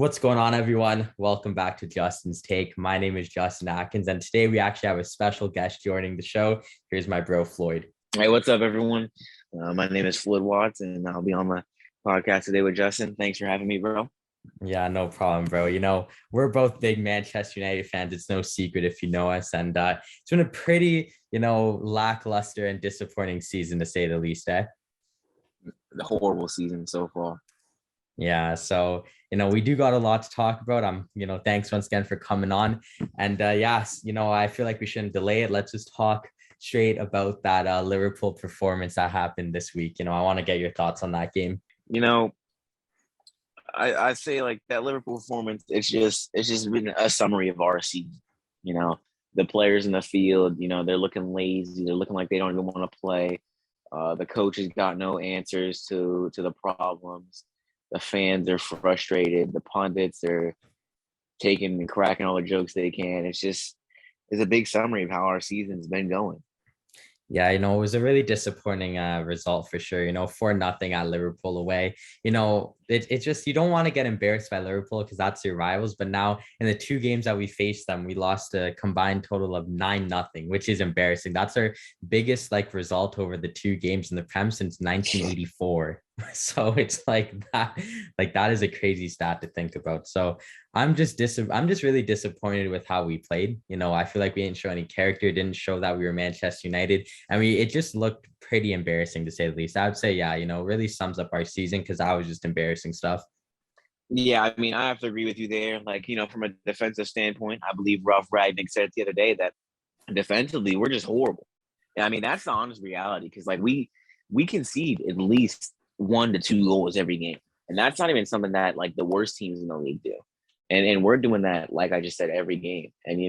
What's going on, everyone? Welcome back to Justin's Take. My name is Justin Atkins, and today we actually have a special guest joining the show. Here's my bro, Floyd. Hey, what's up, everyone? My name is Floyd Watts, and I'll be on the podcast today with Justin. Thanks for having me, bro. Yeah, no problem, bro. We're both big Manchester United fans. It's no secret if you know us. And it's been a pretty, lackluster and disappointing season, to say the least, eh? The horrible season so far. Yeah, so we do got a lot to talk about. Thanks once again for coming on. And yes, I feel like we shouldn't delay it. Let's just talk straight about that Liverpool performance that happened this week. I want to get your thoughts on that game. I say like that Liverpool performance. It's just been a summary of our season. The players in the field. They're looking lazy. They're looking like they don't even want to play. The coaches got no answers to the problems. The fans are frustrated. The pundits are taking and cracking all the jokes they can. It's a big summary of how our season's been going. Yeah, it was a really disappointing result for sure. 4-0 at Liverpool away. It's just you don't want to get embarrassed by Liverpool because that's your rivals. But now in the two games that we faced them, we lost a combined total of 9-0, which is embarrassing. That's our biggest result over the two games in the Prem since 1984. So it's that is a crazy stat to think about. So I'm just really disappointed with how we played. I feel like we didn't show any character, didn't show that we were Manchester United. It just looked pretty embarrassing to say the least. I would say, yeah, really sums up our season because that was just embarrassing stuff. Yeah, I mean, I have to agree with you there. From a defensive standpoint, I believe Ralph Ragnick said it the other day that defensively we're just horrible. And I mean, that's the honest reality because we concede at least 1 to 2 goals every game, and that's not even something that the worst teams in the league do. And we're doing that, like I just said, every game. And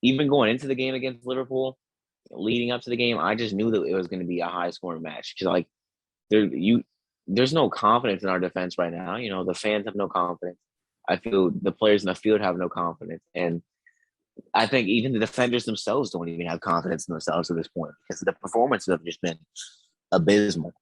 even going into the game against Liverpool, leading up to the game, I just knew that it was going to be a high scoring match because there's no confidence in our defense right now. The fans have no confidence. I feel the players in the field have no confidence, and I think even the defenders themselves don't even have confidence in themselves at this point because the performances have just been abysmal.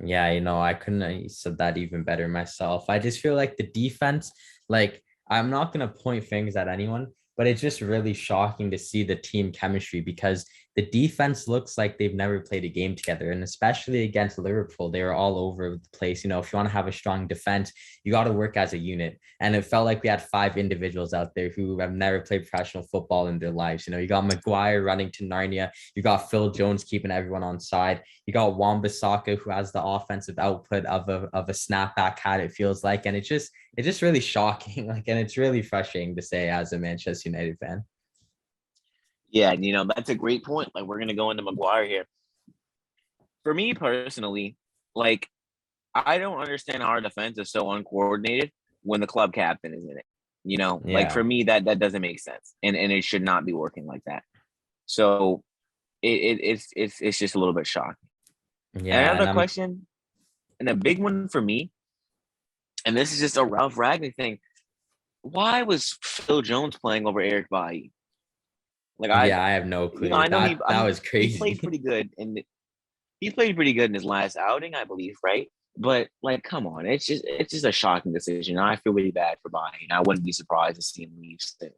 Yeah, I couldn't have said that even better myself. I just feel like the defense, I'm not going to point fingers at anyone, but it's just really shocking to see the team chemistry because the defense looks like they've never played a game together. And especially against Liverpool, they were all over the place. If you want to have a strong defense, you got to work as a unit. And it felt like we had 5 individuals out there who have never played professional football in their lives. You got Maguire running to Narnia. You got Phil Jones keeping everyone on side. You got Wan-Bissaka, who has the offensive output of a snapback hat, it feels like. And it's just really shocking. And it's really frustrating to say as a Manchester United fan. Yeah, that's a great point. We're gonna go into Maguire here. For me personally, I don't understand how our defense is so uncoordinated when the club captain is in it. Yeah. For me, that doesn't make sense, and it should not be working like that. So it's just a little bit shocking. Yeah, Another question, and a big one for me, and this is just a Ralph Ragnick thing. Why was Phil Jones playing over Eric Bailly? I have no clue. I know that was he crazy. played pretty good, and he played pretty good in his last outing, I believe, right? But come on, it's just a shocking decision. I feel really bad for Bailly, and I wouldn't be surprised to see him leave soon.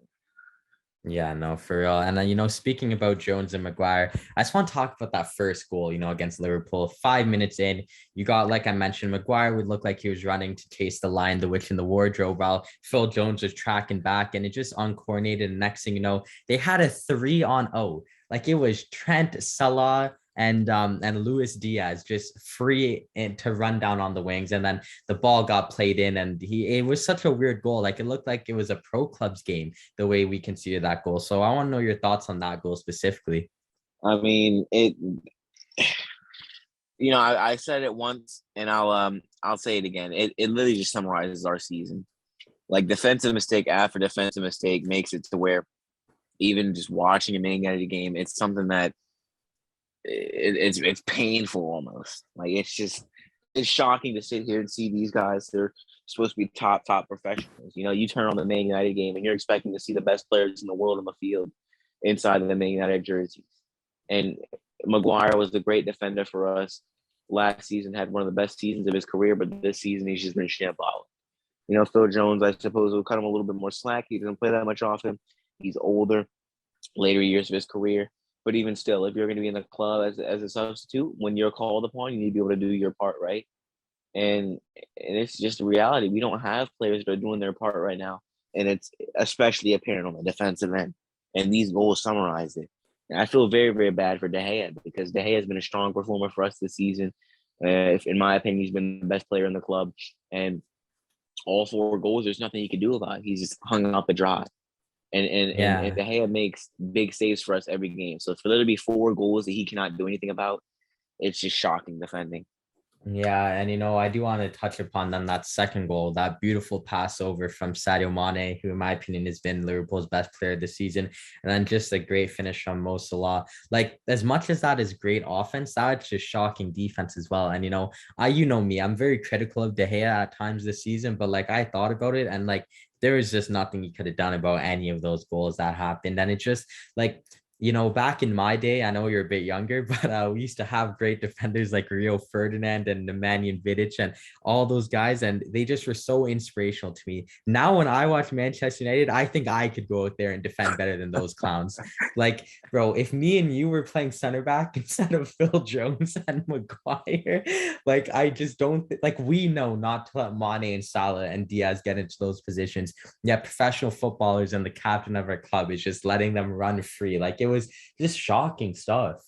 Yeah, no, for real. And then, speaking about Jones and Maguire, I just want to talk about that first goal, against Liverpool. 5 minutes in, you got, like I mentioned, Maguire would look like he was running to chase the Lion, the Witch, in the wardrobe while Phil Jones was tracking back, and it just uncoordinated. And next thing you know, they had a 3-on-0. It was Trent, Salah, and Luis Diaz just free to run down on the wings, and then the ball got played in, and it was such a weird goal. It looked like it was a pro clubs game the way we conceded that goal. So I want to know your thoughts on that goal specifically. I mean, I said it once, and I'll say it again. It literally just summarizes our season. Defensive mistake after defensive mistake makes it to where even just watching a Man United game, it's something that it's painful almost. It's shocking to sit here and see these guys. They're supposed to be top professionals. You turn on the Man United game and you're expecting to see the best players in the world on the field inside of the Man United jerseys. And Maguire was a great defender for us. Last season had one of the best seasons of his career, but this season he's just been shambolic. Phil Jones, I suppose, will cut him a little bit more slack. He doesn't play that much often. He's older, later years of his career. But even still, if you're going to be in the club as a substitute, when you're called upon, you need to be able to do your part, right? And it's just a reality. We don't have players that are doing their part right now, and it's especially apparent on the defensive end. And these goals summarize it. And I feel very, very bad for De Gea because De Gea has been a strong performer for us this season. If, in my opinion, he's been the best player in the club, and all four goals, there's nothing he can do about it. He's just hung out the drive. And Yeah. De Gea makes big saves for us every game. So for there to be four goals that he cannot do anything about, it's just shocking defending. Yeah, and I do want to touch upon then that second goal, that beautiful pass over from Sadio Mane, who in my opinion has been Liverpool's best player this season, and then just a great finish from Mo Salah. Like as much as that is great offense, that's just shocking defense as well. And me, I'm very critical of De Gea at times this season, but like I thought about it, and like there was just nothing he could have done about any of those goals that happened, and it just like back in my day, I know you're a bit younger, but we used to have great defenders like Rio Ferdinand and Nemanja Vidic and all those guys, and they just were so inspirational to me. Now, when I watch Manchester United, I think I could go out there and defend better than those clowns. Like, bro, if me and you were playing center back instead of Phil Jones and Maguire, like, I just don't like we know not to let Mane and Salah and Diaz get into those positions. Yet professional footballers and the captain of our club is just letting them run free. Like it was just shocking stuff.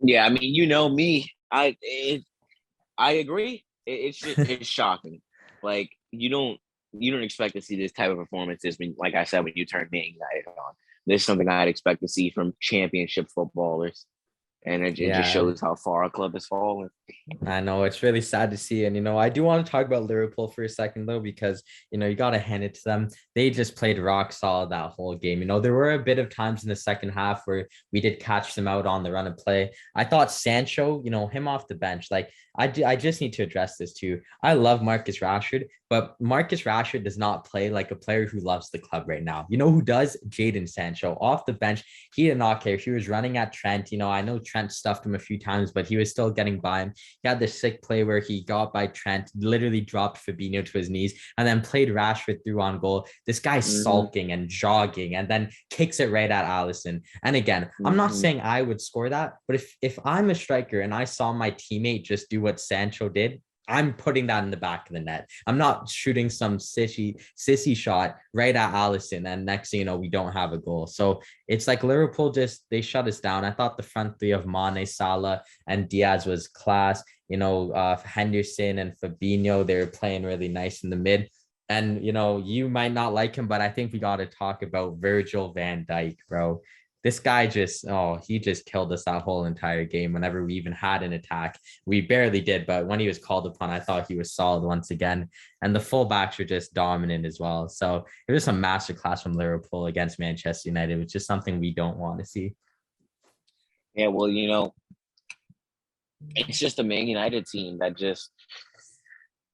Yeah, I mean, me, I agree. It's shocking. Like you don't expect to see this type of performances when, like I said, when you turn Man United on. This is something I'd expect to see from championship footballers, and it just Yeah, shows how far our club has fallen. I know it's really sad to see. And, I do want to talk about Liverpool for a second, though, because, you got to hand it to them. They just played rock solid that whole game. There were a bit of times in the second half where we did catch them out on the run of play. I thought Sancho, him off the bench, like I just need to address this too. I love Marcus Rashford, but Marcus Rashford does not play like a player who loves the club right now. You know who does? Jadon Sancho off the bench. He did not care. He was running at Trent. I know Trent stuffed him a few times, but he was still getting by him. He had this sick play where he got by Trent, literally dropped Fabinho to his knees, and then played Rashford through on goal. This guy's Mm-hmm. sulking and jogging, and then kicks it right at Alisson. And again, I'm not Mm-hmm. saying I would score that, but if I'm a striker and I saw my teammate just do what Sancho did, I'm putting that in the back of the net. I'm not shooting some sissy shot right at Alisson, and next thing you know, we don't have a goal. So it's like Liverpool they shut us down. I thought the front three of Mane, Salah, and Diaz was class. Henderson and Fabinho, they were playing really nice in the mid. And you might not like him, but I think we got to talk about Virgil van Dijk, bro. This guy he just killed us that whole entire game. Whenever we even had an attack, we barely did, but when he was called upon, I thought he was solid once again. And the fullbacks were just dominant as well. So it was a masterclass from Liverpool against Manchester United, which is something we don't want to see. Yeah, well, it's just a Man United team that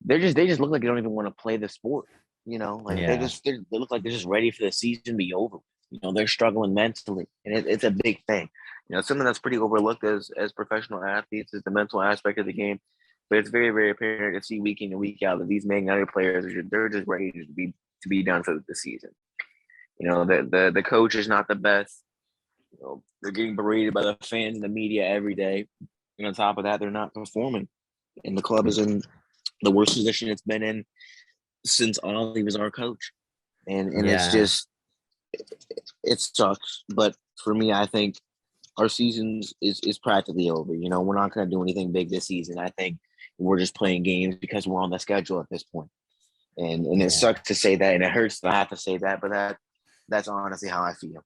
they just look like they don't even want to play the sport. Like Yeah. they look like they're just ready for the season to be over. They're struggling mentally, and it's a big thing. Something that's pretty overlooked as professional athletes is the mental aspect of the game. But it's very, very apparent to see week in and week out that these Man United players they're just ready to be done for the season. The coach is not the best. They're getting berated by the fans and the media every day. And on top of that, they're not performing. And the club is in the worst position it's been in since Ollie was our coach. And it's Yeah. just it sucks. But for me, I think our season is practically over. We're not gonna do anything big this season. I think we're just playing games because we're on the schedule at this point. And it Yeah. sucks to say that and it hurts to have to say that, but that's honestly how I feel.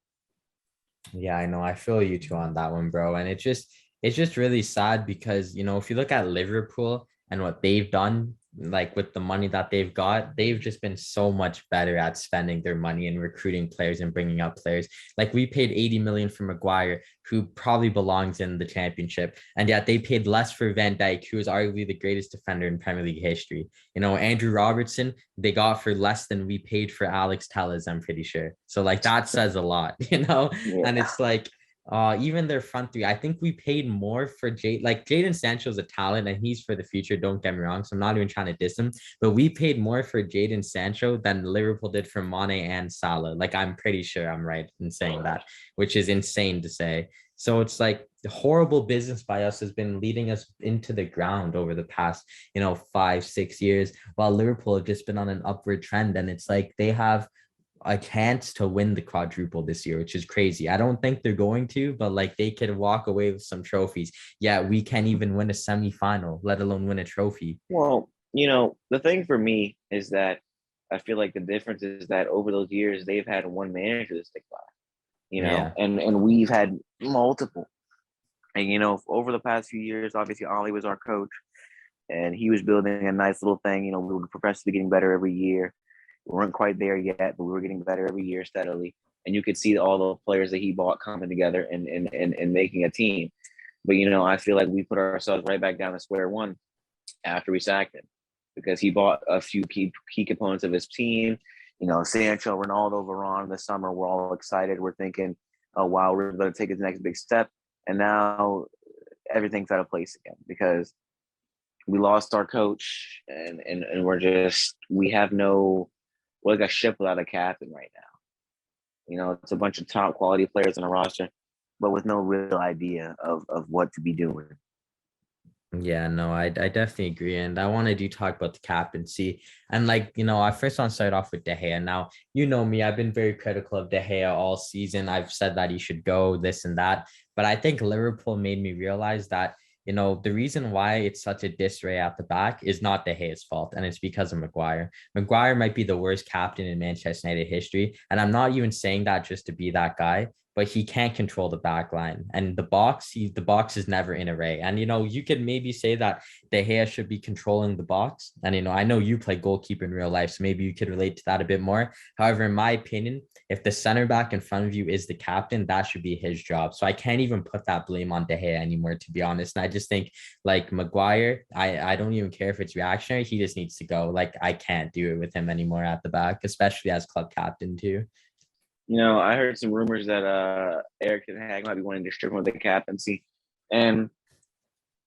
Yeah, I know. I feel you too on that one, bro. And it's just really sad because, if you look at Liverpool and what they've done, like with the money that they've got, they've just been so much better at spending their money and recruiting players and bringing up players. Like we paid 80 million for Maguire, who probably belongs in the championship, and yet they paid less for Van Dijk, who is arguably the greatest defender in Premier League history. Andrew Robertson, they got for less than we paid for Alex Telles, I'm pretty sure. So like that says a lot, Yeah. and it's like Even their front three, I think we paid more for Jaden Sancho's a talent and he's for the future. Don't get me wrong. So I'm not even trying to diss him, but we paid more for Jaden Sancho than Liverpool did for Mane and Salah. Like, I'm pretty sure I'm right in saying that, which is insane to say. So it's like horrible business by us has been leading us into the ground over the past, 5, 6 years, while Liverpool have just been on an upward trend. And it's like they have a chance to win the quadruple this year, which is crazy. I don't think they're going to, but like they could walk away with some trophies. Yeah, we can't even win a semifinal, let alone win a trophy. Well, the thing for me is that I feel like the difference is that over those years they've had one manager to stick by, Yeah. and we've had multiple. And over the past few years, obviously Ollie was our coach, and he was building a nice little thing. We were progressively getting better every year. We weren't quite there yet, but we were getting better every year steadily. And you could see all the players that he bought coming together and making a team. But I feel like we put ourselves right back down to square one after we sacked him, because he bought a few key components of his team. Sancho, Ronaldo, Varane this summer. We're all excited. We're thinking, oh wow, we're going to take his next big step. And now everything's out of place again because we lost our coach, and we have no, we're like a ship without a captain right now. It's a bunch of top quality players on the roster, but with no real idea of what to be doing. Yeah, no, I definitely agree. And I wanted you to talk about the captaincy. And like, I first want to start off with De Gea. Now, you know me, I've been very critical of De Gea all season. I've said that he should go, this and that. But I think Liverpool made me realize that, the reason why it's such a disarray at the back is not De Gea's fault. And it's because of Maguire. Maguire might be the worst captain in Manchester United history. And I'm not even saying that just to be that guy, but he can't control the back line and the box is never in array. And you could maybe say that De Gea should be controlling the box. And I know you play goalkeeper in real life, so maybe you could relate to that a bit more. However, in my opinion, if the center back in front of you is the captain, that should be his job. So I can't even put that blame on De Gea anymore, to be honest. And I just think like Maguire, I don't even care if it's reactionary. He just needs to go. Like I can't do it with him anymore at the back, especially as club captain too. I heard some rumors that Eric Ten Hag might be wanting to strip him of the captaincy. And,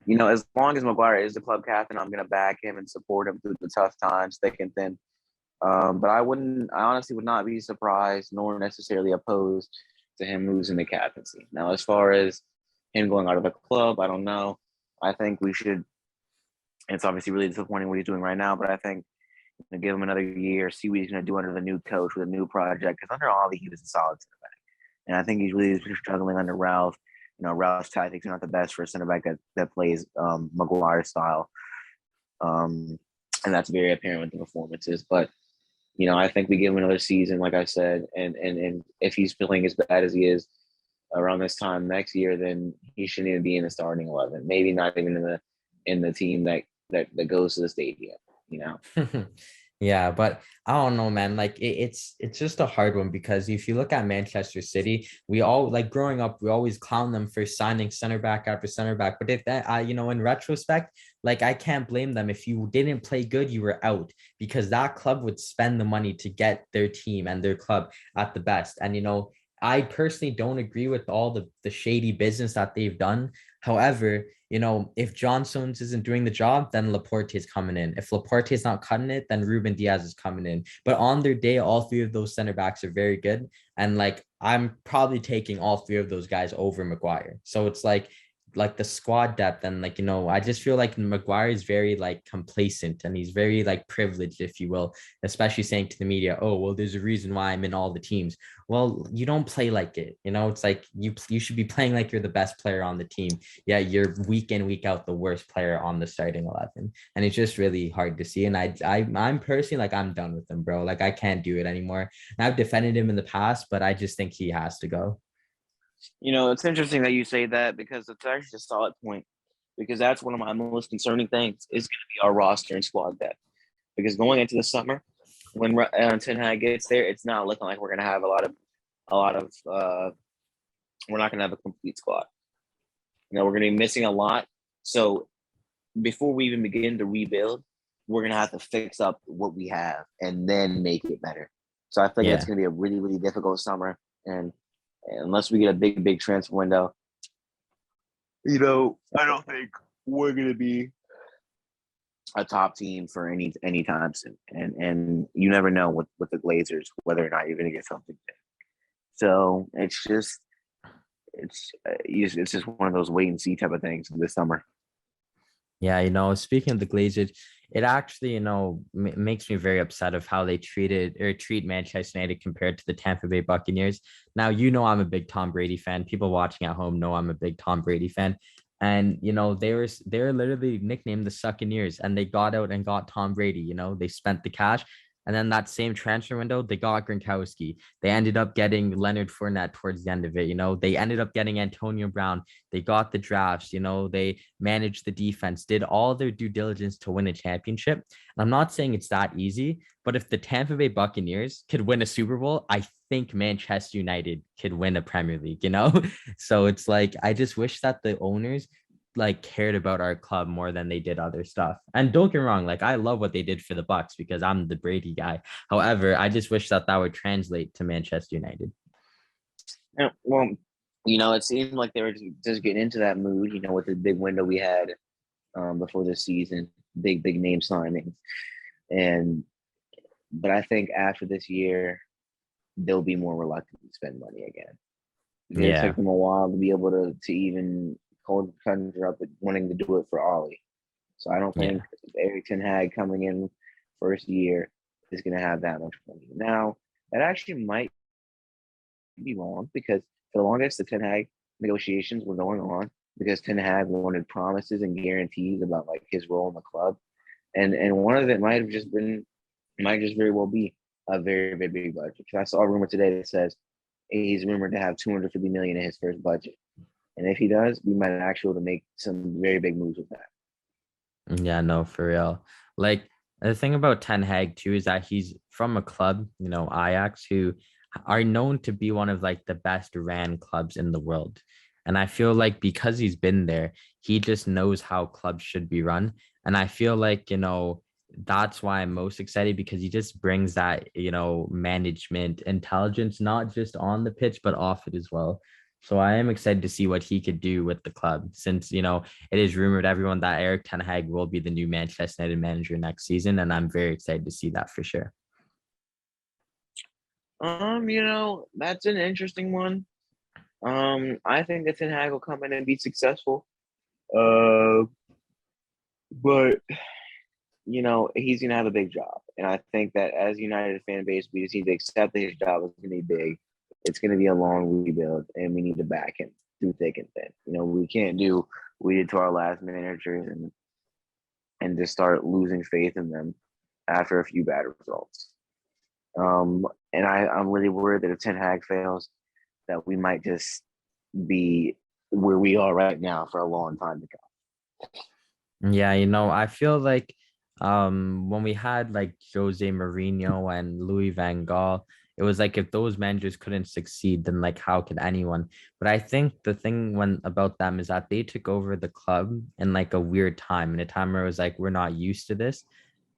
as long as Maguire is the club captain, I'm going to back him and support him through the tough times, thick and thin. But I honestly would not be surprised nor necessarily opposed to him losing the captaincy. Now, as far as him going out of the club, I don't know. I think we should, it's obviously really disappointing what he's doing right now, but I think give him another year, see what he's going to do under the new coach with a new project. Because under Ollie, he was a solid center back, and I think he's really struggling under Ralph. Ralph's tactics are not the best for a center back that plays Maguire style, and that's very apparent with the performances. But I think we give him another season, like I said, and if he's feeling as bad as he is around this time next year, then he shouldn't even be in the starting 11. Maybe not even in the team that goes to the stadium. Yeah, but I don't know, man. Like it's just a hard one because if you look at Manchester City, we all like growing up, we always clown them for signing center back after center back. But if that, in retrospect, like I can't blame them. If you didn't play good, you were out because that club would spend the money to get their team and their club at the best. And I personally don't agree with all the shady business that they've done. However, if John Stones isn't doing the job, then Laporte is coming in. If Laporte is not cutting it, then Ruben Diaz is coming in. But on their day, all three of those center backs are very good. And like, I'm probably taking all three of those guys over Maguire. So it's like the squad depth and like I just feel like Maguire is very like complacent and he's very like privileged, if you will, especially saying to the media, oh well, there's a reason why I'm in all the teams. Well, you don't play like it. It's like you should be playing like you're the best player on the team. Yeah, you're week in week out the worst player on the starting 11, and it's just really hard to see. And I'm personally like I'm done with him, bro. Like I can't do it anymore. And I've defended him in the past, but I just think he has to go. It's interesting that you say that because it's actually a solid point. Because that's one of my most concerning things is going to be our roster and squad depth. Because going into the summer, when Ten Hag gets there, it's not looking like we're going to have a lot of. We're not going to have a complete squad. We're going to be missing a lot. So before we even begin to rebuild, we're going to have to fix up what we have and then make it better. So I think it's Yeah. going to be a really, really difficult summer. And unless we get a big transfer window, I don't think we're gonna be a top team for any time soon. And you never know with the Glazers whether or not you're gonna get something. So it's just one of those wait and see type of things this summer. Yeah, speaking of the Glazers, it actually, makes me very upset of how they treat Manchester United compared to the Tampa Bay Buccaneers. Now, I'm a big Tom Brady fan. People watching at home know I'm a big Tom Brady fan. And they were literally nicknamed the Succaneers, and they got out and got Tom Brady. They spent the cash. And then that same transfer window, they got Gronkowski. They ended up getting Leonard Fournette towards the end of it. They ended up getting Antonio Brown. They got the drafts. They managed the defense, did all their due diligence to win a championship. And I'm not saying it's that easy, but if the Tampa Bay Buccaneers could win a Super Bowl, I think Manchester United could win a Premier League. So it's like, I just wish that the owners like cared about our club more than they did other stuff. And don't get me wrong, like I love what they did for the Bucks because I'm the Brady guy. However, I just wish that would translate to Manchester United. Yeah, well, it seemed like they were just getting into that mood, with the big window we had before the season, big name signings. But I think after this year, they'll be more reluctant to spend money again. It Yeah. took them a while to be able to even conjure up wanting to do it for Ollie. So I don't think Yeah. Eric Ten Hag coming in first year is going to have that much money. Now, that actually might be wrong because for the longest, the Ten Hag negotiations were going on because Ten Hag wanted promises and guarantees about like his role in the club, and one of it might just very well be a very very big budget. Because I saw a rumor today that says he's rumored to have 250 million in his first budget, and if he does, we might actually be able to make some very big moves with that. Yeah, no, for real. Like the thing about Ten Hag too is that he's from a club, Ajax, who are known to be one of like the best ran clubs in the world. And I feel like because he's been there, he just knows how clubs should be run. And I feel like, that's why I'm most excited because he just brings that, management intelligence, not just on the pitch, but off it as well. So I am excited to see what he could do with the club since, it is rumored everyone that Eric Ten Hag will be the new Manchester United manager next season, and I'm very excited to see that for sure. That's an interesting one. I think that Ten Hag will come in and be successful. But he's gonna have a big job, and I think that as United fan base, we just need to accept that his job is gonna be big. It's gonna be a long rebuild, and we need to back him through thick and thin. We can't do what we did to our last managers and just start losing faith in them after a few bad results. And I'm really worried that if Ten Hag fails, that we might just be where we are right now for a long time to come. Yeah, I feel like when we had like Jose Mourinho and Louis Van Gaal, it was like if those managers couldn't succeed, then like how could anyone? But I think the thing when about them is that they took over the club in like a weird time, in a time where it was like we're not used to this.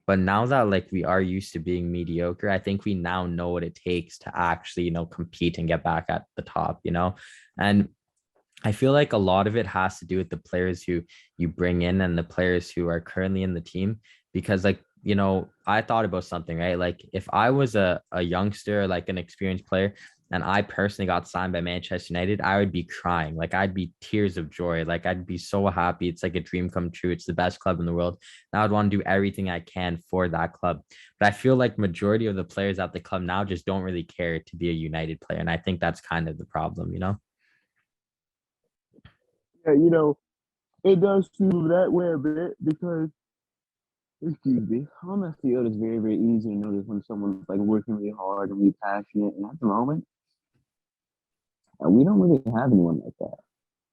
But now that like we are used to being mediocre, I think we now know what it takes to actually, compete and get back at the top. And I feel like a lot of it has to do with the players who you bring in and the players who are currently in the team. Because like, I thought about something, right? Like if I was a youngster, like an experienced player, and I personally got signed by Manchester United, I would be crying. Like I'd be tears of joy. Like I'd be so happy. It's like a dream come true. It's the best club in the world. And I would want to do everything I can for that club. But I feel like majority of the players at the club now just don't really care to be a United player. And I think that's kind of the problem. Yeah, it does seem that way a bit because, excuse me, on the field it's very, very easy to notice when someone's like working really hard and really passionate. And at the moment, we don't really have anyone like that.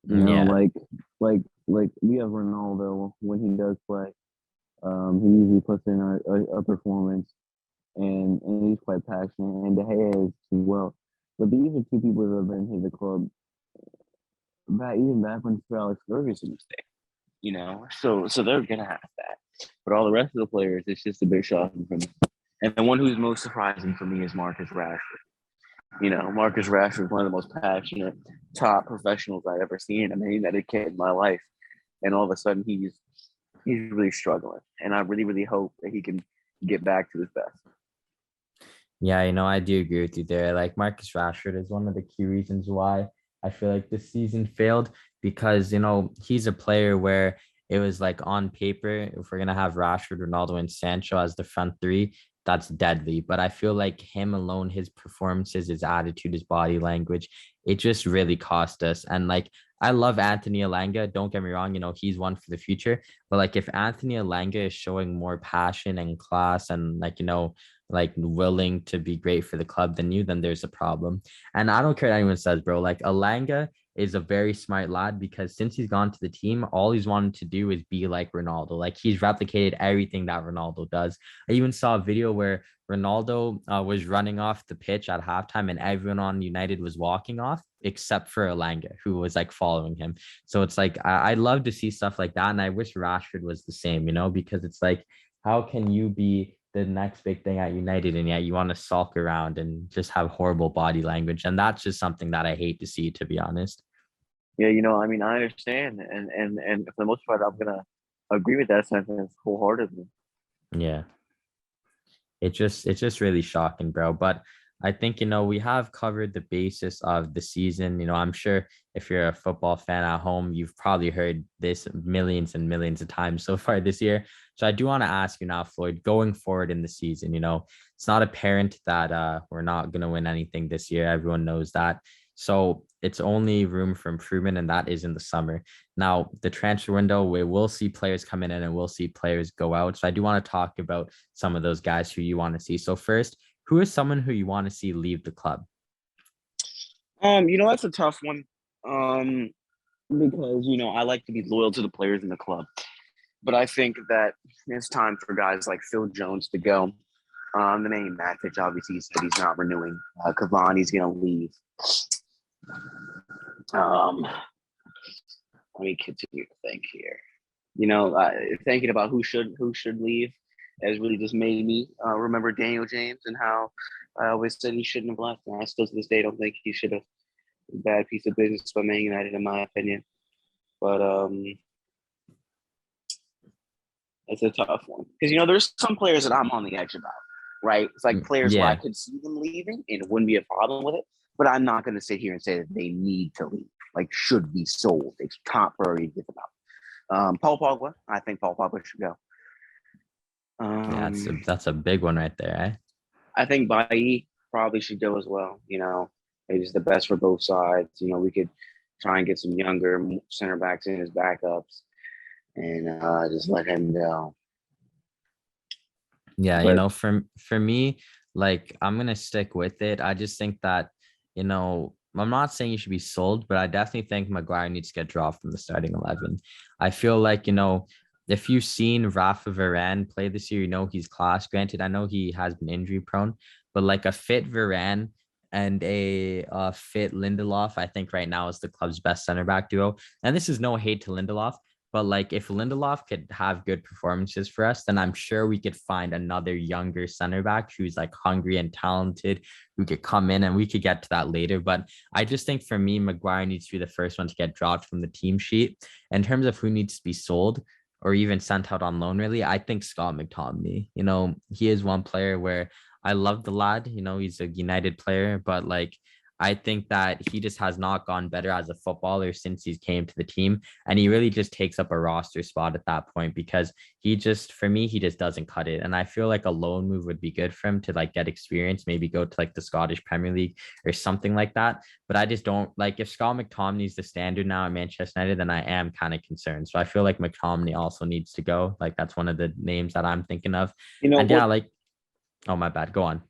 Yeah. Like we have Ronaldo when he does play. He usually puts in a performance and he's quite passionate. And De Gea is as well. But these are two people that have been here the club back when Sir Alex Ferguson was there. So they're gonna have that. But all the rest of the players, it's just a bit shocking for me. And the one who's most surprising for me is Marcus Rashford. Marcus Rashford, one of the most passionate top professionals I've ever seen. I mean, United kid in my life, and all of a sudden he's really struggling, and I really really hope that he can get back to his best. Yeah, I do agree with you there. Like Marcus Rashford is one of the key reasons why I feel like this season failed because, he's a player where it was like on paper, if we're gonna have Rashford, Ronaldo, and Sancho as the front three, that's deadly. But I feel like him alone, his performances, his attitude, his body language, it just really cost us. And like I love Anthony Elanga. Don't get me wrong, he's one for the future. But like if Anthony Elanga is showing more passion and class and like willing to be great for the club than you, then there's a problem. And I don't care what anyone says, bro. Like Alanga is a very smart lad because since he's gone to the team, all he's wanted to do is be like Ronaldo. Like he's replicated everything that Ronaldo does. I even saw a video where Ronaldo was running off the pitch at halftime and everyone on United was walking off except for Alanga, who was like following him. So it's like I'd love to see stuff like that. And I wish Rashford was the same, because it's like, how can you be the next big thing at United and yet you want to sulk around and just have horrible body language? And that's just something that I hate to see, to be honest. Yeah, I mean, I understand, and for the most part, I'm gonna agree with that sentence wholeheartedly. Yeah. It's just really shocking, bro. But I think, we have covered the basis of the season. I'm sure if you're a football fan at home, you've probably heard this millions and millions of times so far this year. So I do want to ask you now, Floyd, going forward in the season, it's not apparent that we're not going to win anything this year. Everyone knows that. So it's only room for improvement, and that is in the summer. Now, the transfer window, we will see players come in and we'll see players go out. So I do want to talk about some of those guys who you want to see. So first, who is someone who you want to see leave the club? That's a tough one. Because I like to be loyal to the players in the club, but I think that it's time for guys like Phil Jones to go. The name Matic obviously said he's not renewing. Cavani's gonna leave. Um, Let me continue to think here. Thinking about who should leave has really just made me remember Daniel James and how I always said he shouldn't have left. And I still to this day don't think he should have. Bad piece of business by Man United, in my opinion. But it's a tough one because there's some players that I'm on the edge about. Right? It's like players where I Yeah. could see them leaving and it wouldn't be a problem with it. But I'm not going to sit here and say that they need to leave. Like should be sold. It's top priority to get them out. Paul Pogba. I think Paul Pogba should go. Yeah, that's a big one right there, eh? I think Bailly probably should go as well. He's the best for both sides. We could try and get some younger center backs in as backups and just let him go. Yeah, But for me, like I'm gonna stick with it. I just think that, I'm not saying he should be sold, but I definitely think Maguire needs to get dropped from the starting 11. I feel like, if you've seen Rafa Varane play this year, he's class. Granted, I know he has been injury prone, but like a fit Varane and a fit Lindelof, I think right now is the club's best center back duo. And this is no hate to Lindelof, but like if Lindelof could have good performances for us, then I'm sure we could find another younger center back who's like hungry and talented, who could come in, and we could get to that later. But I just think for me, Maguire needs to be the first one to get dropped from the team sheet. In terms of who needs to be sold or even sent out on loan, really, I think Scott McTominay. He is one player where I love the lad. He's a United player, but like I think that he just has not gone better as a footballer since he came to the team. And he really just takes up a roster spot at that point because for me, he just doesn't cut it. And I feel like a loan move would be good for him to like get experience, maybe go to like the Scottish Premier League or something like that. But I just don't like if Scott McTominay is the standard now at Manchester United, then I am kind of concerned. So I feel like McTominay also needs to go. Like that's one of the names that I'm thinking of. And yeah, what? like, oh, my bad. Go on.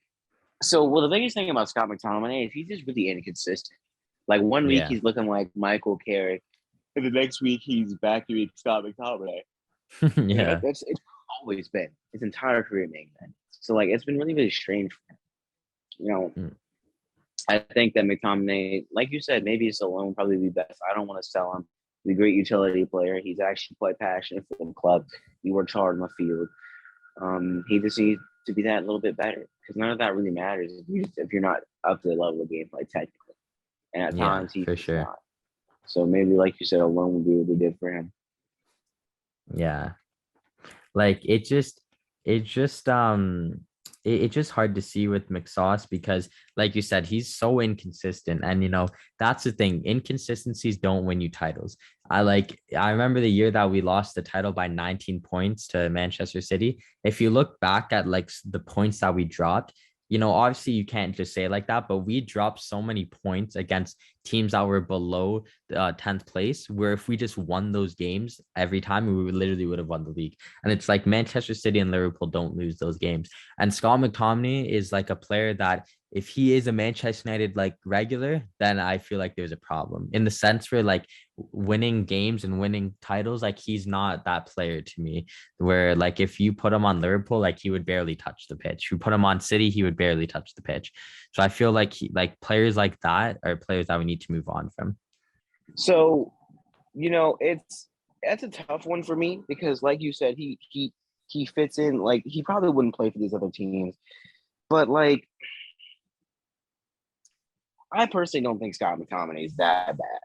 The biggest thing about Scott McTominay is he's just really inconsistent. Like one week Yeah. he's looking like Michael Carrick, and the next week he's back to being Scott McTominay. Yeah. It's always been his entire career being that. So like it's been really really strange for him. Mm. I think that McTominay, like you said, maybe it's alone probably be best. I don't want to sell him. He's a great utility player. He's actually quite passionate for the club. He works hard in the field. He to be that little bit better, because none of that really matters if you're not up to the level of gameplay technically. And at Yeah, times he's for just sure. not. So maybe, like you said, alone would be really good for him. Yeah. Like it's just hard to see with McSauce because like you said, he's so inconsistent. And that's the thing. Inconsistencies don't win you titles. I remember the year that we lost the title by 19 points to Manchester City. If you look back at like the points that we dropped, obviously you can't just say it like that, but we dropped so many points against teams that were below 10th place, where if we just won those games every time, we literally would have won the league. And it's like Manchester City and Liverpool don't lose those games. And Scott McTominay is like a player that if he is a Manchester United like regular, then I feel like there's a problem in the sense where like winning games and winning titles, like he's not that player to me. Where like if you put him on Liverpool, like he would barely touch the pitch. You put him on City, he would barely touch the pitch. So I feel like players like that are players that we need to move on from. So, that's a tough one for me because, like you said, he fits in. Like he probably wouldn't play for these other teams, but like I personally don't think Scott McTominay is that bad.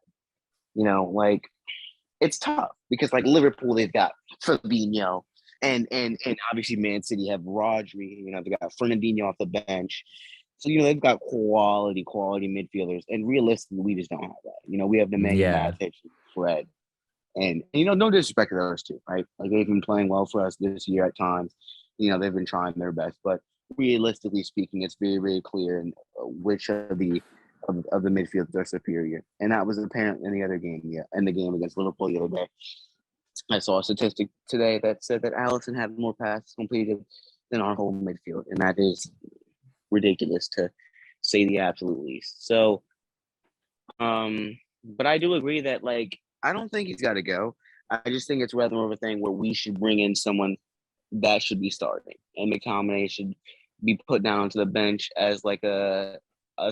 Like it's tough because like Liverpool, they've got Fabinho, and obviously Man City have Rodri. They got Fernandinho off the bench. So they've got quality midfielders, and realistically, we just don't have that. We have Nemanja Yeah. Matic, Fred, and no disrespect to those two, right? Like they've been playing well for us this year at times. They've been trying their best, but realistically speaking, it's very, very clear which of the midfields are superior, and that was apparent in the other game. Yeah, in the game against Liverpool the other day, I saw a statistic today that said that Allison had more passes completed than our whole midfield, and that is ridiculous to say the absolute least. So, but I do agree that like I don't think he's got to go. I just think it's rather more of a thing where we should bring in someone that should be starting, and McTominay should be put down onto the bench as like a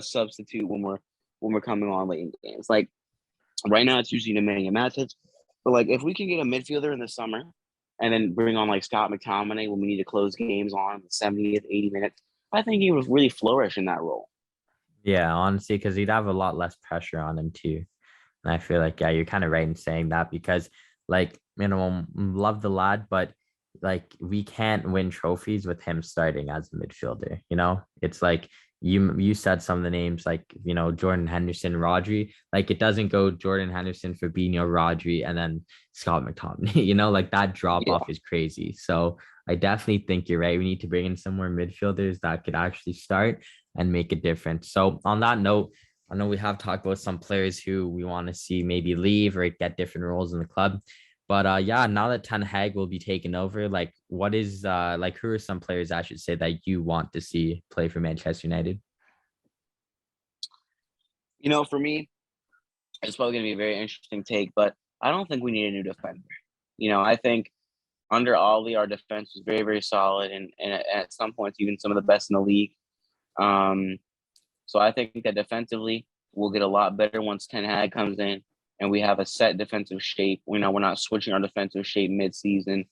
substitute when we're coming on late in games. Like right now, it's usually Nemanja Matic, but like if we can get a midfielder in the summer and then bring on like Scott McTominay when we need to close games on the 70th, 80 minutes, I think he would really flourish in that role. Yeah, honestly, because he'd have a lot less pressure on him too. And I feel like, yeah, you're kind of right in saying that because, like, love the lad, but like we can't win trophies with him starting as a midfielder. It's like you said some of the names like Jordan Henderson, Rodri. Like it doesn't go Jordan Henderson, Fabinho, Rodri, and then Scott McTominay. Like that drop Yeah. off is crazy. So I definitely think you're right. We need to bring in some more midfielders that could actually start and make a difference. So on that note, I know we have talked about some players who we want to see maybe leave or get different roles in the club. But yeah, now that Ten Hag will be taken over, like what is like who are some players I should say that you want to see play for Manchester United? For me, it's probably going to be a very interesting take, but I don't think we need a new defender. I think under Ollie, our defense was very, very solid, and at some points even some of the best in the league. Um, so I think that defensively we'll get a lot better once Ten Hag comes in and we have a set defensive shape. We're not switching our defensive shape mid-season.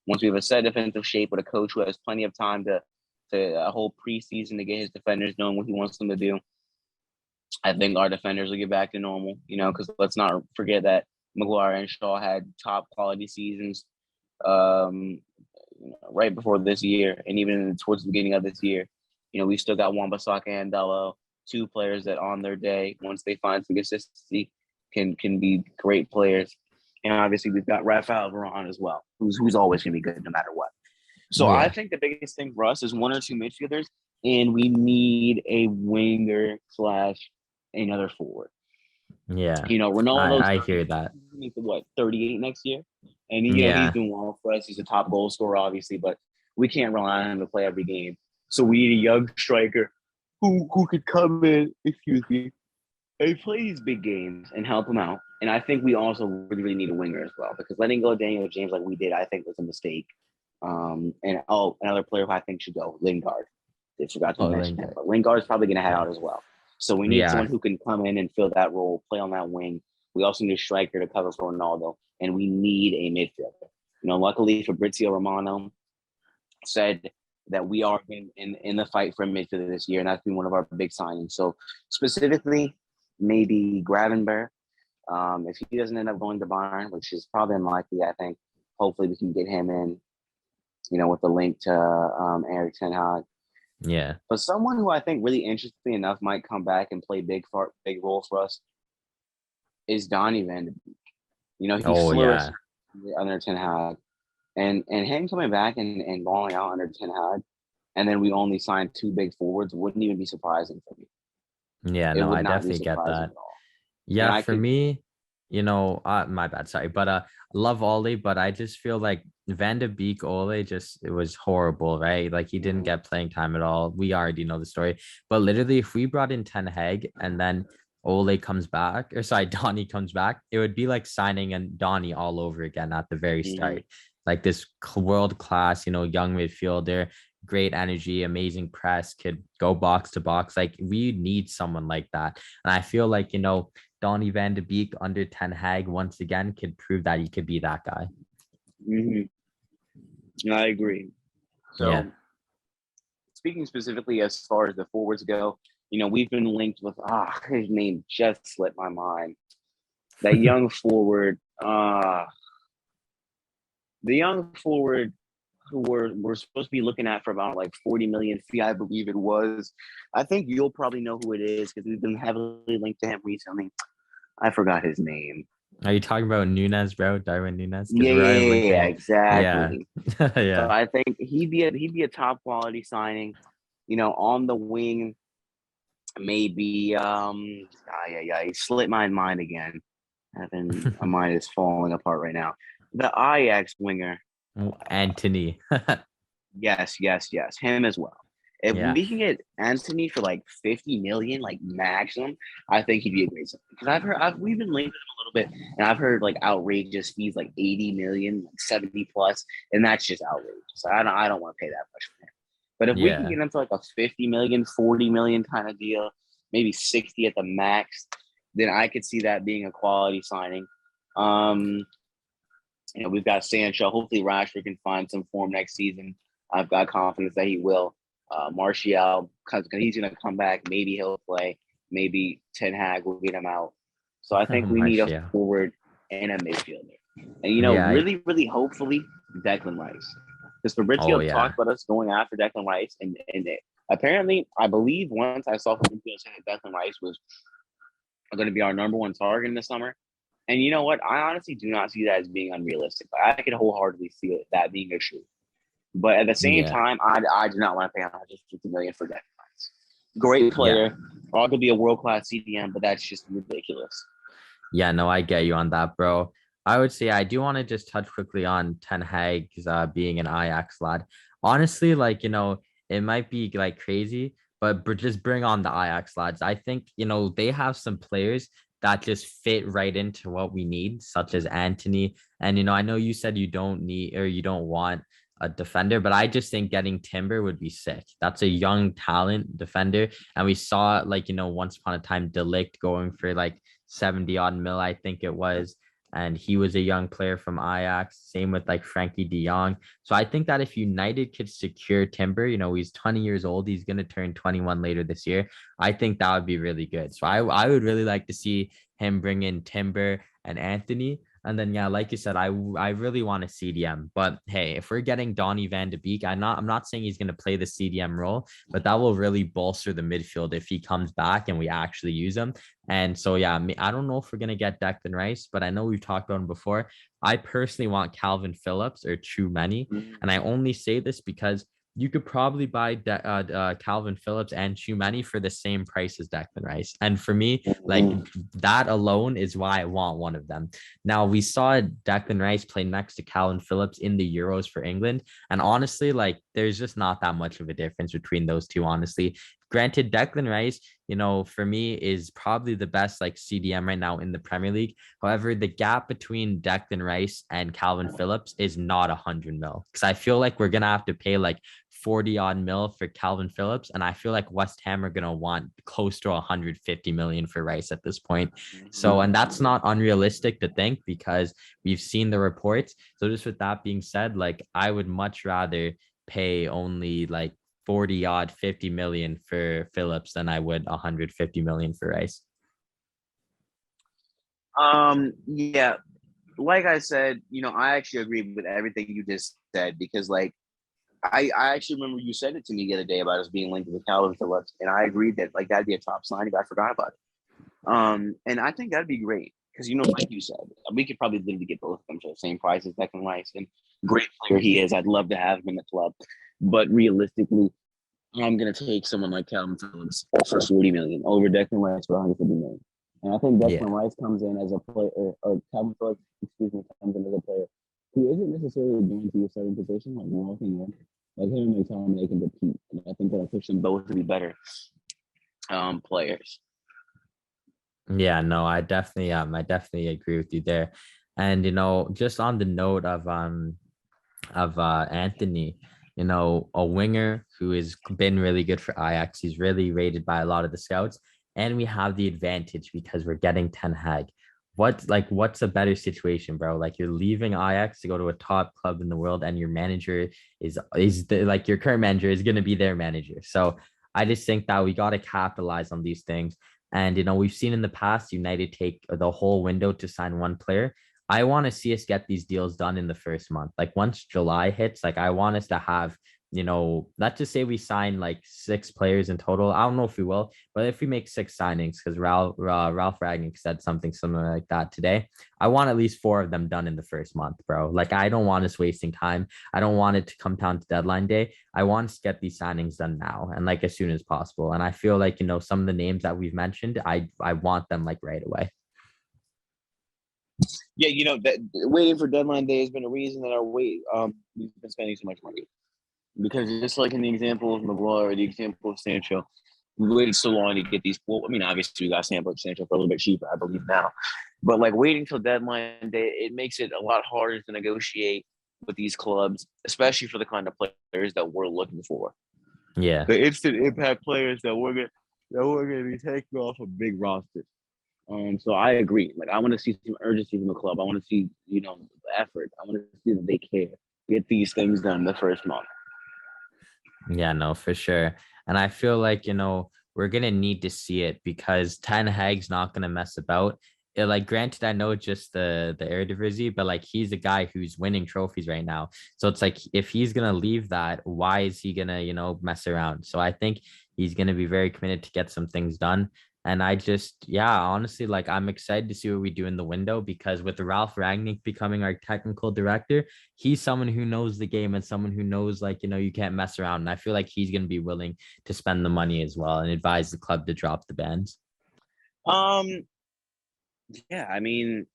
Once we have a set defensive shape with a coach who has plenty of time to a whole preseason to get his defenders knowing what he wants them to do, I think our defenders will get back to normal. Because let's not forget that Maguire and Shaw had top quality seasons right before this year, and even towards the beginning of this year. We still got Wan-Bissaka and Bello, two players that on their day, once they find some consistency, can be great players. And obviously we've got Rafael Varane as well, who's always going to be good no matter what. So I Yeah. think the biggest thing for us is one or two midfielders, and we need a winger / another forward. Yeah. Ronaldo's I 30, hear that. 38 next year, and he's Yeah. doing well for us. He's a top goal scorer, obviously, but we can't rely on him to play every game. So we need a young striker who could come in, excuse me, and play these big games and help him out. And I think we also really, really need a winger as well, because letting go of Daniel James like we did, I think was a mistake. And another player who I think should go, Lingard. They forgot to Oh, mention him, Lingard. but Lingard is probably going to head out as well. So we need someone Yeah. who can come in and fill that role, play on that wing. We also need a striker to cover for Ronaldo, and we need a midfielder. Luckily Fabrizio Romano said that we are in the fight for midfield this year, and that's been one of our big signings. So specifically, maybe Gravenberg. If he doesn't end up going to Bayern, which is probably unlikely, I think hopefully we can get him in, with a link to Eric Ten Hag. Yeah. But someone who I think really interestingly enough might come back and play big role for us is Donny Van de Beek. He Oh flourished yeah. under Ten Hag, and him coming back and balling out under Ten Hag, and then we only signed 2 big forwards wouldn't even be surprising for me. Yeah, It no, would I not be definitely get surprising that. at all. And Yeah, I for could, me, my bad, sorry, but love Ole, but I just feel like Van de Beek Ole just it was horrible, right? Like he didn't mm, get playing time at all. We already know the story, but literally, if we brought in Ten Hag and then Ole comes back, or sorry, Donny comes back, it would be like signing and Donny all over again at the very mm, start. Like this world class, young midfielder, great energy, amazing press, could go box to box. Like we need someone like that, and I feel like Donny Van de Beek under Ten Hag once again could prove that he could be that guy. mm, I agree. Yeah. So speaking specifically as far as the forwards go, we've been linked with his name just slipped my mind. That young forward, the young forward who we're supposed to be looking at for about like 40 million fee, I believe it was. I think you'll probably know who it is because we've been heavily linked to him recently. I forgot his name. Are you talking about Nunes, bro? Darwin Nunes? Because Yeah, we're yeah, always linked to yeah, him. Yeah. exactly. So Yeah. I think he'd be a top quality signing. On the wing, maybe yeah, he slipped my mind again. My mind is falling apart right now. The Ajax winger. Anthony. Yes, him as well. If Yeah. we can get Anthony for like 50 million, like maximum, I think he'd be a great signing. Because we've been linked with him a little bit, and I've heard like outrageous fees, like 80 million, like 70 plus, and that's just outrageous. I don't want to pay that much for him. But if we can Yeah. get him to like a 50 million, 40 million kind of deal, maybe 60 at the max, then I could see that being a quality signing. Um, we've got Sancho. Hopefully, Rashford can find some form next season. I've got confidence that he will. Martial, because he's going to come back. Maybe he'll play. Maybe Ten Hag will get him out. So I think we need a Martial. forward and a midfielder. And, Yeah. really, really hopefully, Declan Rice. Because Oh Fabrizio yeah. talked about us going after Declan Rice. And apparently, I believe once I saw Fabrizio say that Declan Rice was going to be our number one target in the summer. And you know what? I honestly do not see that as being unrealistic. I could wholeheartedly see that being a true. But at the same Yeah. time, I do not want to pay 150 million for that. Great Yeah. player, could be a world class CDM, but that's just ridiculous. Yeah, no, I get you on that, bro. I would say I do want to just touch quickly on Ten Hag's being an Ajax lad. Honestly, like, it might be like crazy, but just bring on the Ajax lads. I think, they have some players that just fit right into what we need, such as Anthony. And, I know you said you don't need or you don't want a defender, but I just think getting Timber would be sick. That's a young talent defender. And we saw like, once upon a time, Delict going for like 70 odd mil, I think it was. And he was a young player from Ajax. Same with like Frankie de Jong. So I think that if United could secure Timber, he's 20 years old. He's going to turn 21 later this year. I think that would be really good. So I would really like to see him bring in Timber and Anthony. And then yeah, like you said, I really want a CDM. But hey, if we're getting Donny Van de Beek, I'm not saying he's going to play the CDM role, but that will really bolster the midfield if he comes back and we actually use him. And so, yeah, I don't know if we're going to get Declan Rice, but I know we've talked about him before. I personally want Calvin Phillips or Many. And I only say this because you could probably buy Calvin Phillips and Many for the same price as Declan Rice. And for me, like that alone is why I want one of them. Now, we saw Declan Rice play next to Calvin Phillips in the Euros for England. And honestly, like there's just not that much of a difference between those two, honestly. Granted, Declan Rice, for me is probably the best like CDM right now in the Premier League. However, the gap between Declan Rice and Calvin Phillips is not 100 mil because I feel like we're going to have to pay like 40 odd mil for Calvin Phillips. And I feel like West Ham are going to want close to 150 million for Rice at this point. So, and that's not unrealistic to think because we've seen the reports. So just with that being said, like I would much rather pay only like 40 odd 50 million for Phillips than I would 150 million for Rice. Yeah, like I said, I actually agree with everything you just said because like I actually remember you said it to me the other day about us being linked with Calvin Phillips, and I agreed that like that'd be a top signing. I forgot about it. And I think that'd be great because like you said, we could probably literally get both of them for the same price as Declan Rice, and great player he is. I'd love to have him in the club, but realistically, I'm gonna take someone like Calvin Phillips for 40 million over Declan Rice for 150 million. And I think Declan Yeah. Rice comes in as a player, or Calvin Phillips, comes in as a player who isn't necessarily going to a certain position, like walking in. Like him and McTominay, they can compete, and I think that'll push them both to be better players. Yeah, no, I definitely agree with you there. And just on the note of Anthony, a winger who has been really good for Ajax. He's really rated by a lot of the scouts, and we have the advantage because we're getting Ten Hag. What's a better situation, bro? Like you're leaving Ajax to go to a top club in the world, and your manager like your current manager is gonna be their manager. So I just think that we gotta capitalize on these things. And we've seen in the past United take the whole window to sign one player. I want to see us get these deals done in the first month. Like once July hits, like I want us to have, let's just say we sign like 6 players in total. I don't know if we will, but if we make 6 signings, because Ralph Ragnick said something similar like that today, I want at least 4 of them done in the first month, bro. Like I don't want us wasting time. I don't want it to come down to deadline day. I want us to get these signings done now and like as soon as possible. And I feel like, some of the names that we've mentioned, I want them like right away. Yeah, that waiting for deadline day has been a reason that we've been spending so much money. Because just like in the example of Maguire or the example of Sancho, we waited so long to get these. Well, I mean, obviously we got Sancho for a little bit cheaper, I believe now. But like waiting till deadline day, it makes it a lot harder to negotiate with these clubs, especially for the kind of players that we're looking for. Yeah. The instant impact players that we're gonna be taking off a big roster. So I agree. Like I want to see some urgency from the club. I want to see, effort. I want to see that they care. Get these things done the first month. Yeah, no, for sure. And I feel like, we're gonna need to see it because Ten Hag's not gonna mess about. Like, granted, I know just the Eredivisie, but like he's a guy who's winning trophies right now. So it's like if he's gonna leave that, why is he gonna, mess around? So I think he's gonna be very committed to get some things done. And yeah, honestly, like I'm excited to see what we do in the window because with Ralph Ragnick becoming our technical director, he's someone who knows the game and someone who knows like, you can't mess around. And I feel like he's going to be willing to spend the money as well and advise the club to drop the bans. Yeah, I mean,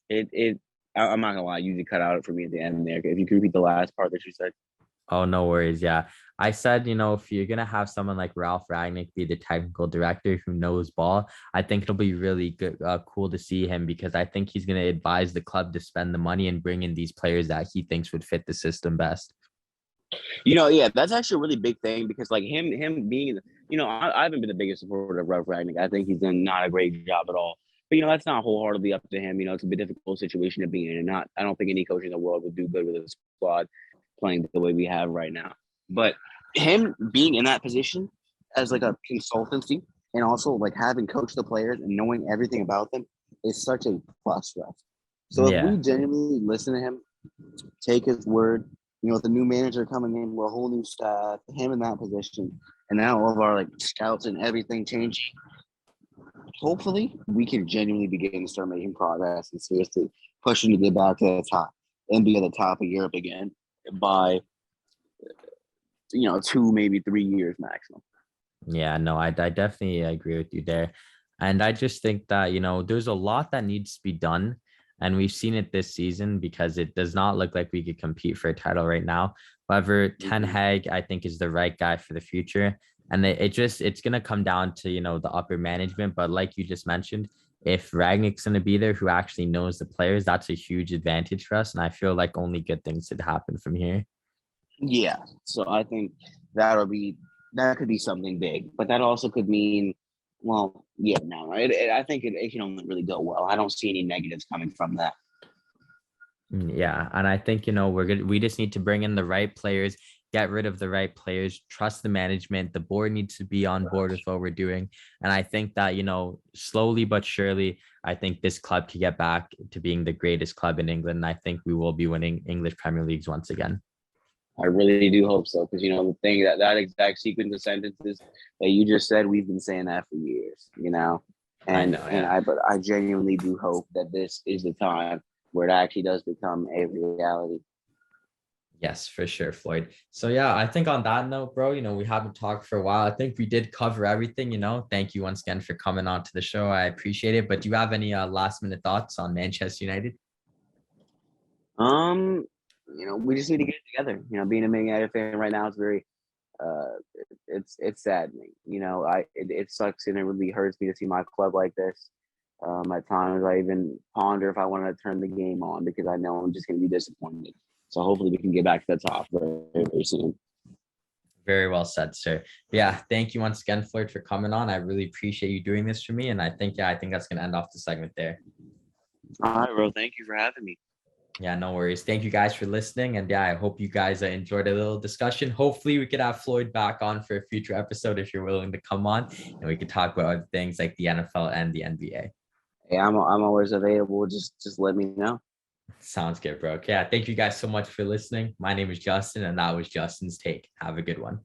I'm not gonna lie, you did cut out for me at the end there. If you could repeat the last part that you said. Oh, no worries. Yeah. I said, if you're going to have someone like Ralph Ragnick be the technical director who knows ball, I think it'll be really good, cool to see him because I think he's going to advise the club to spend the money and bring in these players that he thinks would fit the system best. Yeah, that's actually a really big thing because like him being, I haven't been the biggest supporter of Ralph Ragnick. I think he's done not a great job at all. But that's not wholeheartedly up to him. It's a bit difficult situation to be in, and I don't think any coach in the world would do good with a squad playing the way we have right now. But him being in that position as like a consultancy and also like having coached the players and knowing everything about them is such a plus for us. So if we genuinely listen to him, take his word, with the new manager coming in, we're a whole new staff, him in that position, and now all of our like scouts and everything changing. Hopefully, we can genuinely begin to start making progress and seriously pushing to get back to the top and be at the top of Europe again by 2, maybe 3 years maximum. Yeah, no, I definitely agree with you there. And I just think that, there's a lot that needs to be done. And we've seen it this season because it does not look like we could compete for a title right now. However, Ten Hag, I think, is the right guy for the future. And it's going to come down to, the upper management. But like you just mentioned, if Ragnick's going to be there who actually knows the players, that's a huge advantage for us. And I feel like only good things should happen from here. Yeah. So I think that could be something big, but that also could mean, well, yeah, no, I think it can only really go well. I don't see any negatives coming from that. Yeah, and I think we're good. We just need to bring in the right players, get rid of the right players, trust the management. The board needs to be on board with what we're doing, and I think that slowly but surely, I think this club can get back to being the greatest club in England. And I think we will be winning English Premier Leagues once again. I really do hope so, because the thing that exact sequence of sentences that you just said, we've been saying that for years. I and know, and yeah. but I genuinely do hope that this is the time where it actually does become a reality. Yes, for sure, Floyd. So yeah, I think on that note, bro, we haven't talked for a while. I think we did cover everything. Thank you once again for coming on to the show. I appreciate it. But do you have any last minute thoughts on Manchester United? Um, we just need to get it together. Being a Man United fan right now is very uh it's saddening. It sucks and it really hurts me to see my club like this. At times I even ponder if I want to turn the game on because I know I'm just gonna be disappointed. So hopefully we can get back to the top very, very soon. Very well said, sir. Yeah, thank you once again, Floyd, for coming on. I really appreciate you doing this for me. And I think that's gonna end off the segment there. All right, bro. Thank you for having me. Yeah, no worries. Thank you guys for listening. And yeah, I hope you guys enjoyed a little discussion. Hopefully, we could have Floyd back on for a future episode if you're willing to come on and we could talk about other things like the NFL and the NBA. Hey, I'm always available. Just let me know. Sounds good, bro. Okay, yeah, thank you guys so much for listening. My name is Justin, and that was Justin's take. Have a good one.